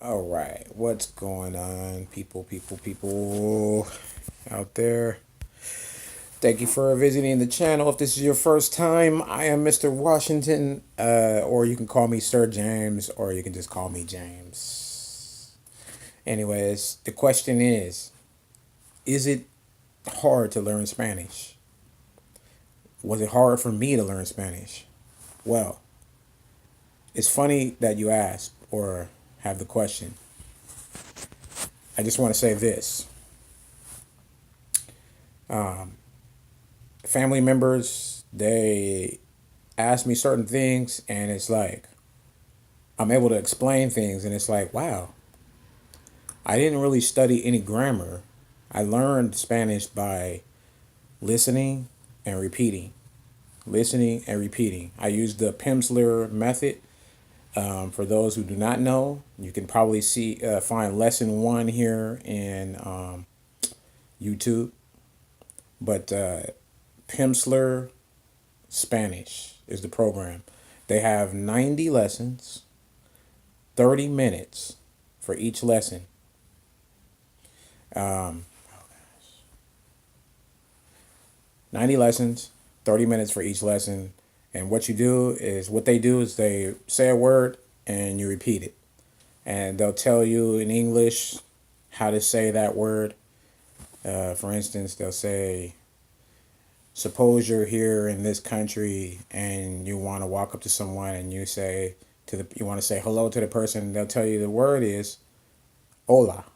All right, what's going on, people out there? Thank you for visiting the channel. If this is your first time, I am Mr. Washington, or you can call me Sir James, or you can just call me James. Anyways, the question is it hard to learn Spanish? Was it hard for me to learn Spanish? Well, it's funny that you asked or have the question. I just want to say this. Family members, they ask me certain things, and it's like I'm able to explain things, and it's like, wow, I didn't really study any grammar. I learned Spanish by listening and repeating, listening and repeating. I used the Pimsleur method. For those who do not know, you can probably find lesson one here in YouTube. But Pimsleur Spanish is the program. They have 90 lessons, 30 minutes for each lesson. 90 lessons, 30 minutes for each lesson. And what they do is they say a word and you repeat it. And they'll tell you in English how to say that word. For instance, they'll say, suppose you're here in this country and you want to walk up to someone and you want to say hello to the person. They'll tell you the word is hola.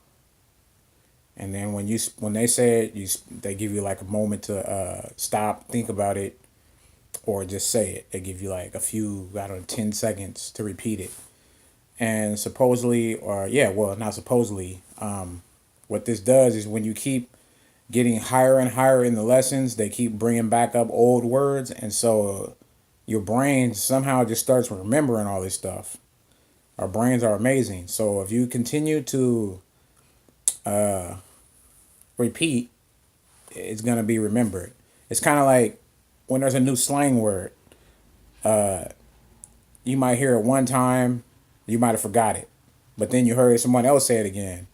And then when they say it, they give you like a moment to stop, think about it, or just say it. They give you like a few, I don't know, 10 seconds to repeat it. And supposedly, or yeah, well, not supposedly, what this does is when you keep getting higher and higher in the lessons, they keep bringing back up old words. And so your brain somehow just starts remembering all this stuff. Our brains are amazing. So if you continue to repeat, it's going to be remembered. It's kind of like when there's a new slang word, you might hear it one time, you might have forgot it, but then you heard someone else say it again,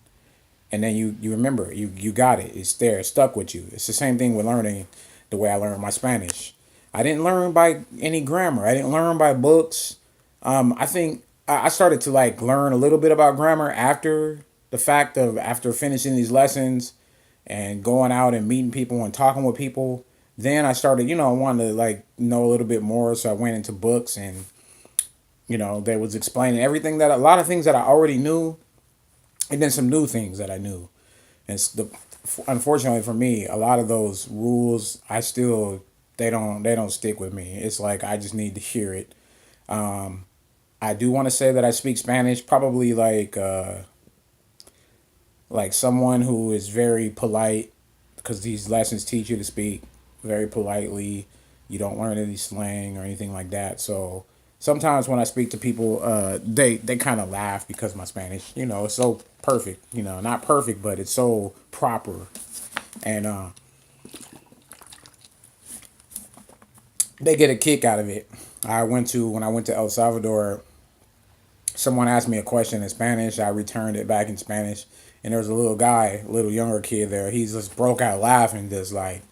and then you remember it. You got it. It's there. It stuck with you. It's the same thing with learning the way I learned my Spanish. I didn't learn by any grammar. I didn't learn by books. I think I started to like learn a little bit about grammar after the fact of after finishing these lessons and going out and meeting people and talking with people. Then I started, wanting to like know a little bit more. So I went into books and they was explaining everything a lot of things that I already knew, and then some new things that I knew. And unfortunately for me, a lot of those rules, they don't stick with me. It's like I just need to hear it. I do want to say that I speak Spanish, probably like someone who is very polite, because these lessons teach you to speak very politely. You don't learn any slang or anything like that. So sometimes when I speak to people, they kind of laugh because my Spanish, it's so perfect. Not perfect, but it's so proper, and they get a kick out of it. When I went to El Salvador, someone asked me a question in Spanish. I returned it back in Spanish, and there was a little guy, a little younger kid there. He just broke out laughing, just like.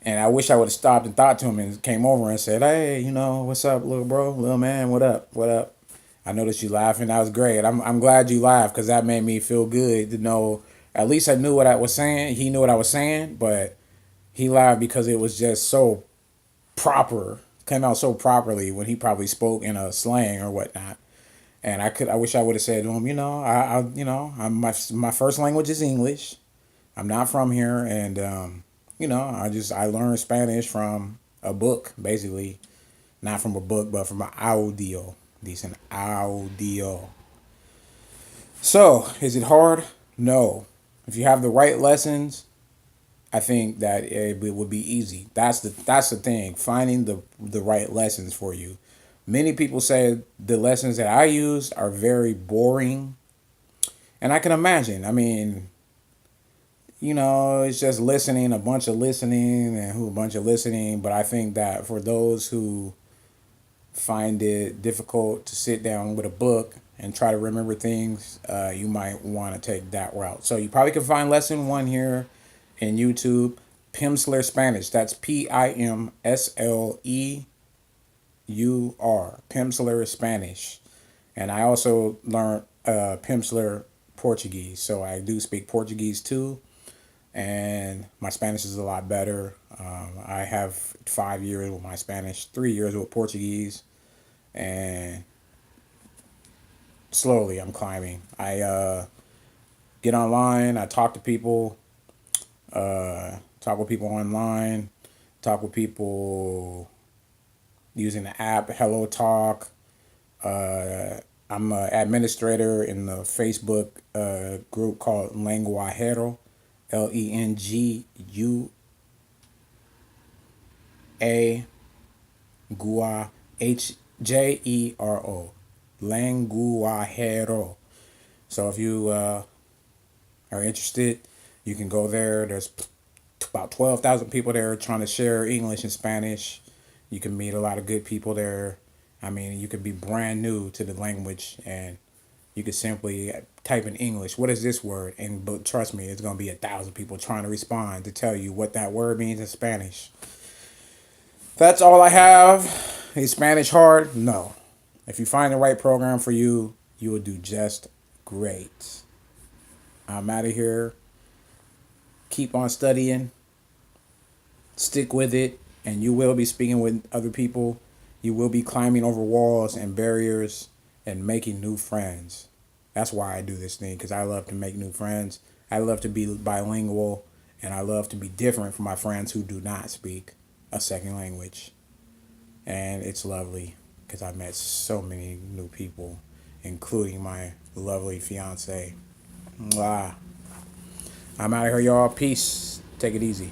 And I wish I would have stopped and thought to him and came over and said, "Hey, what's up, little bro, little man? What up? What up? I noticed you laughing. That was great. I'm glad you laughed because that made me feel good to know. At least I knew what I was saying. He knew what I was saying, but he laughed because it was just so proper. Came out so properly when he probably spoke in a slang or whatnot. And I wish I would have said to him, my first language is English. I'm not from here, and I learned Spanish from a book, basically, not from a book, but from an audio, decent audio. So, is it hard? No. If you have the right lessons, I think that it would be easy. That's the thing, finding the right lessons for you. Many people say the lessons that I use are very boring, and I can imagine. I mean, it's just listening, a bunch of listening, and who a bunch of listening. But I think that for those who find it difficult to sit down with a book and try to remember things, you might want to take that route. So you probably can find lesson one here in YouTube, Pimsleur Spanish. That's Pimsleur, Pimsleur Spanish. And I also learned Pimsleur Portuguese. So I do speak Portuguese too. And my Spanish is a lot better. I have 5 years with my Spanish, 3 years with Portuguese, and slowly I'm climbing. I get online, I talk to people, talk with people online, talk with people using the app Hello Talk. I'm an administrator in the Facebook group called Lenguajero, Lengua Hjero, Lenguajero. So if you are interested, you can go there. There's about 12,000 people there trying to share English and Spanish. You can meet a lot of good people there. I mean, you could be brand new to the language, and you could simply type in English, what is this word? And but trust me, it's gonna be 1,000 people trying to respond to tell you what that word means in Spanish. That's all I have. Is Spanish hard? No. If you find the right program for you, you will do just great. I'm out of here. Keep on studying. Stick with it, and you will be speaking with other people. You will be climbing over walls and barriers and making new friends. That's why I do this thing, because I love to make new friends. I love to be bilingual, and I love to be different from my friends who do not speak a second language. And it's lovely because I met so many new people, including my lovely fiance. Mwah. I'm out of here, y'all. Peace. Take it easy.